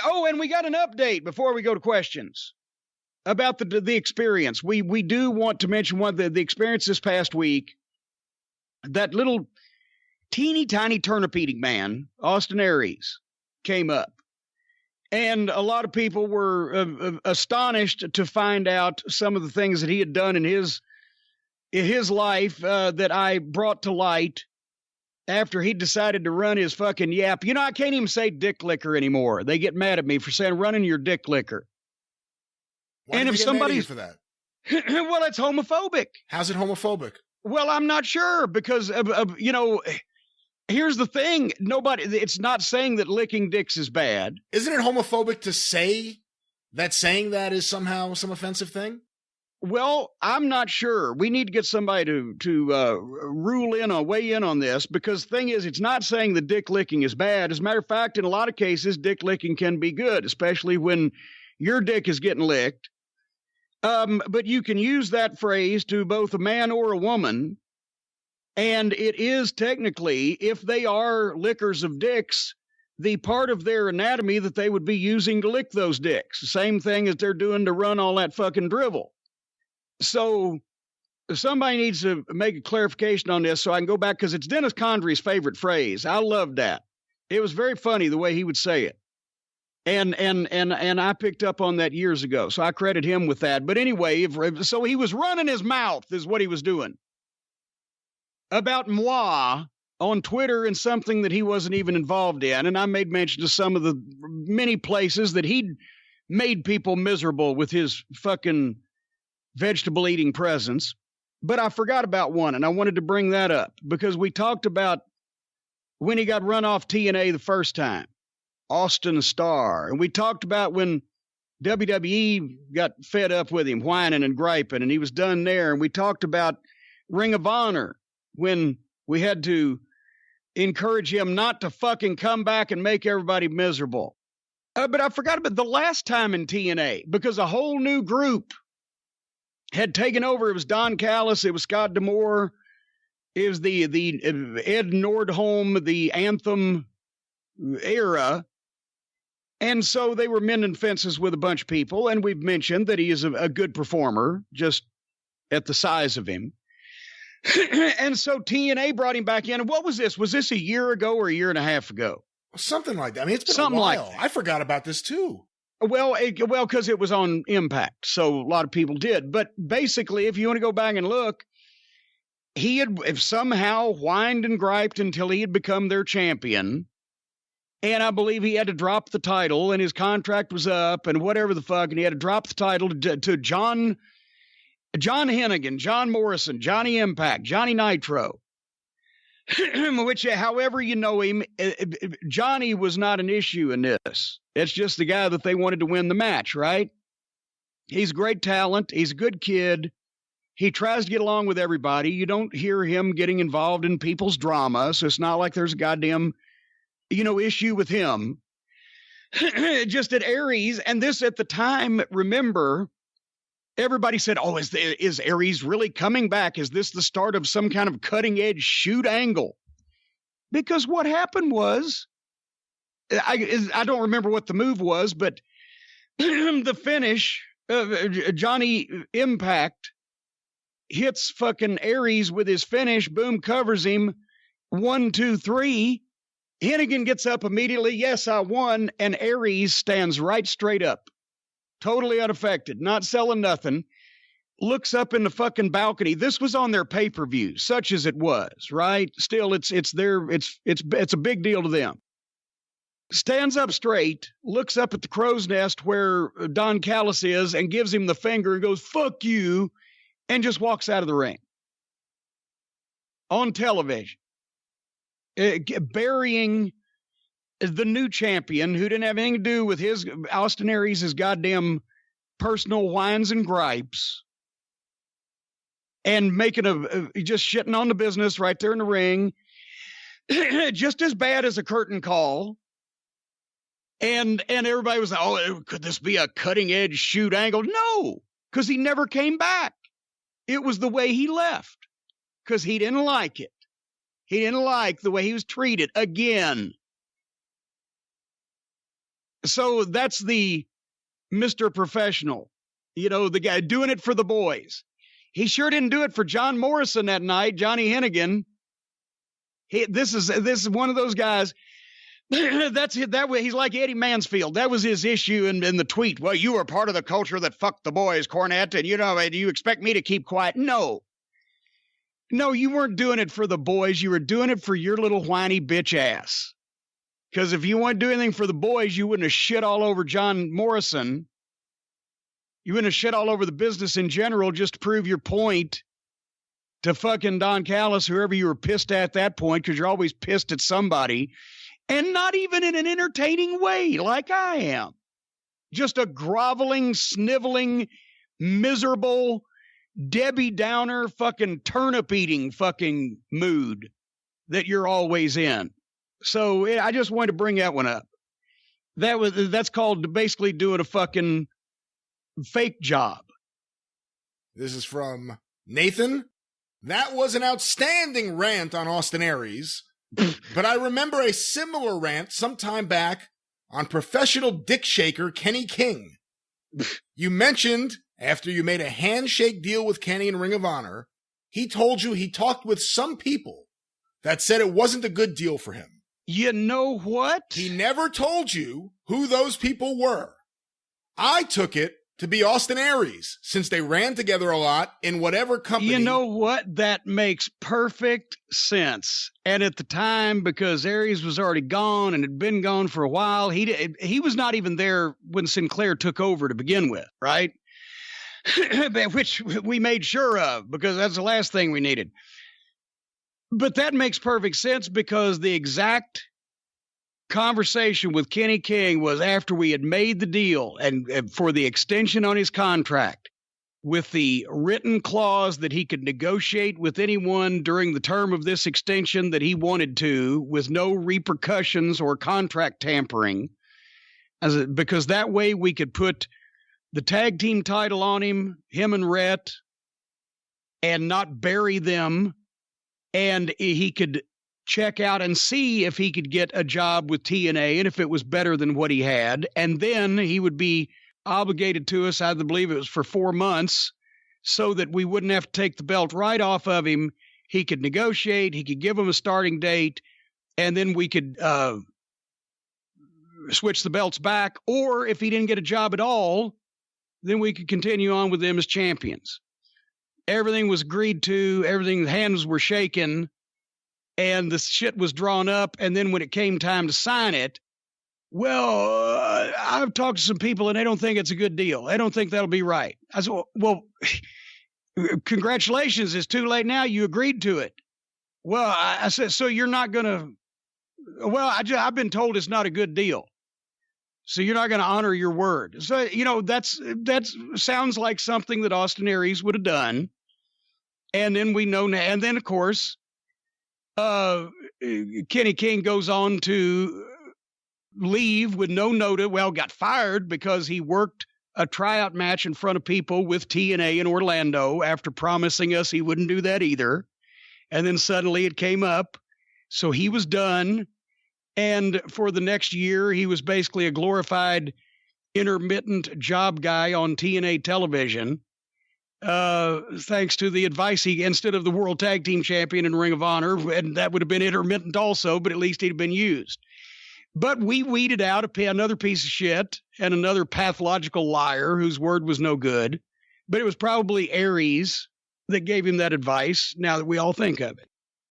Oh, and we got an update before we go to questions about the experience. We do want to mention the experience this past week. That little teeny tiny turnip eating man, Austin Aries, came up. And a lot of people were astonished to find out some of the things that he had done in his life that I brought to light after he decided to run his fucking yap. You know, I can't even say dick licker anymore. They get mad at me for saying running your dick licker. Why and if somebody's for that, well, it's homophobic. How's it homophobic? Well, I'm not sure because you know. Here's the thing. It's not saying that licking dicks is bad. Isn't it homophobic to say that saying that is somehow some offensive thing? Well, I'm not sure. We need to get somebody to weigh in on this, because the thing is, it's not saying that dick licking is bad. As a matter of fact, in a lot of cases, dick licking can be good, especially when your dick is getting licked. But you can use that phrase to both a man or a woman. And it is technically, if they are lickers of dicks, the part of their anatomy that they would be using to lick those dicks. Same thing as they're doing to run all that fucking drivel. So somebody needs to make a clarification on this so I can go back, because it's Dennis Condry's favorite phrase. I loved that. It was very funny the way he would say it. And I picked up on that years ago, so I credit him with that. But anyway, so he was running his mouth is what he was doing about moi on Twitter and something that he wasn't even involved in. And I made mention to some of the many places that he'd made people miserable with his fucking vegetable eating presence. But I forgot about one, and I wanted to bring that up because we talked about when he got run off TNA the first time, Austin Starr. And we talked about when WWE got fed up with him whining and griping and he was done there. And we talked about Ring of Honor, when we had to encourage him not to fucking come back and make everybody miserable. But I forgot about the last time in TNA, because a whole new group had taken over. It was Don Callis. It was Scott D'Amore. It was the Ed Nordholm, the Anthem era. And so they were mending fences with a bunch of people. And we've mentioned that he is a good performer, just at the size of him. And so TNA brought him back in. And what was this? Was this a year ago or a year and a half ago? Something like that. I mean, it's been something a while. Like I forgot about this too. Well, because it was on Impact, so a lot of people did. But basically, if you want to go back and look, he had somehow whined and griped until he had become their champion. And I believe he had to drop the title, and his contract was up, and whatever the fuck, and he had to drop the title to John Hennigan, John Morrison, Johnny Impact, Johnny Nitro, which, however you know him, Johnny was not an issue in this. It's just the guy that they wanted to win the match, right? He's great talent. He's a good kid. He tries to get along with everybody. You don't hear him getting involved in people's drama, so it's not like there's a goddamn, issue with him. Just at Aries, and this at the time, remember, everybody said, oh, is Aries really coming back? Is this the start of some kind of cutting-edge shoot angle? Because what happened was, I don't remember what the move was, but the finish, Johnny Impact hits fucking Aries with his finish, boom, covers him, 1, 2, 3. Hennigan gets up immediately, yes, I won, and Aries stands right straight up. Totally unaffected, not selling nothing, looks up in the fucking balcony. This was on their pay-per-view, such as it was, right? Still, it's a big deal to them. Stands up straight, looks up at the crow's nest where Don Callis is and gives him the finger and goes, fuck you, and just walks out of the ring. On television. Burying the new champion who didn't have anything to do with his Austin Aries' goddamn personal whines and gripes, and making just shitting on the business right there in the ring. Just as bad as a curtain call. And everybody was like, oh, could this be a cutting edge shoot angle? No, because he never came back. It was the way he left, because he didn't like it. He didn't like the way he was treated again. So that's the Mr. Professional, the guy doing it for the boys. He sure didn't do it for John Morrison that night, Johnny Hennigan. This is one of those guys. That's it. That way, he's like Eddie Mansfield. That was his issue in the tweet. Well, you were part of the culture that fucked the boys, Cornette, and do you expect me to keep quiet? No, you weren't doing it for the boys. You were doing it for your little whiny bitch ass. Because if you weren't doing anything for the boys, you wouldn't have shit all over John Morrison. You wouldn't have shit all over the business in general just to prove your point to fucking Don Callis, whoever you were pissed at that point, because you're always pissed at somebody. And not even in an entertaining way, like I am. Just a groveling, sniveling, miserable, Debbie Downer, fucking turnip-eating fucking mood that you're always in. So I just wanted to bring that one up. That's called basically doing a fucking fake job. This is from Nathan. That was an outstanding rant on Austin Aries. But I remember a similar rant sometime back on professional dick shaker Kenny King. You mentioned after you made a handshake deal with Kenny in Ring of Honor, he told you he talked with some people that said it wasn't a good deal for him. You know what? He never told you who those people were. I took it to be Austin Aries, since they ran together a lot in whatever company. You know what? That makes perfect sense. And at the time, because Aries was already gone and had been gone for a while, he was not even there when Sinclair took over to begin with, right? Which we made sure of, because that's the last thing we needed. But that makes perfect sense, because the exact conversation with Kenny King was after we had made the deal and for the extension on his contract, with the written clause that he could negotiate with anyone during the term of this extension that he wanted to, with no repercussions or contract tampering, because that way we could put the tag team title on him and Rhett, and not bury them, and he could check out and see if he could get a job with TNA and if it was better than what he had. And then he would be obligated to us, I believe it was for 4 months, so that we wouldn't have to take the belt right off of him. He could negotiate, he could give him a starting date, and then we could switch the belts back. Or if he didn't get a job at all, then we could continue on with them as champions. Everything was agreed to, the hands were shaken, and the shit was drawn up. And then when it came time to sign it, I've talked to some people and they don't think it's a good deal. They don't think that'll be right. I said, well, congratulations. It's too late now. You agreed to it. Well, I said, so you're not going to, I've been told it's not a good deal. So you're not going to honor your word. So, that sounds like something that Austin Aries would have done. And then we know now, and then of course, Kenny King goes on to leave with no notice. Got fired because he worked a tryout match in front of people with TNA in Orlando after promising us he wouldn't do that either. And then suddenly it came up. So he was done. And for the next year, he was basically a glorified intermittent job guy on TNA television. Thanks to the advice instead of the World Tag Team Champion in Ring of Honor, and that would have been intermittent also, but at least he'd have been used. But we weeded out another piece of shit and another pathological liar whose word was no good. But it was probably Aries that gave him that advice, now that we all think of it.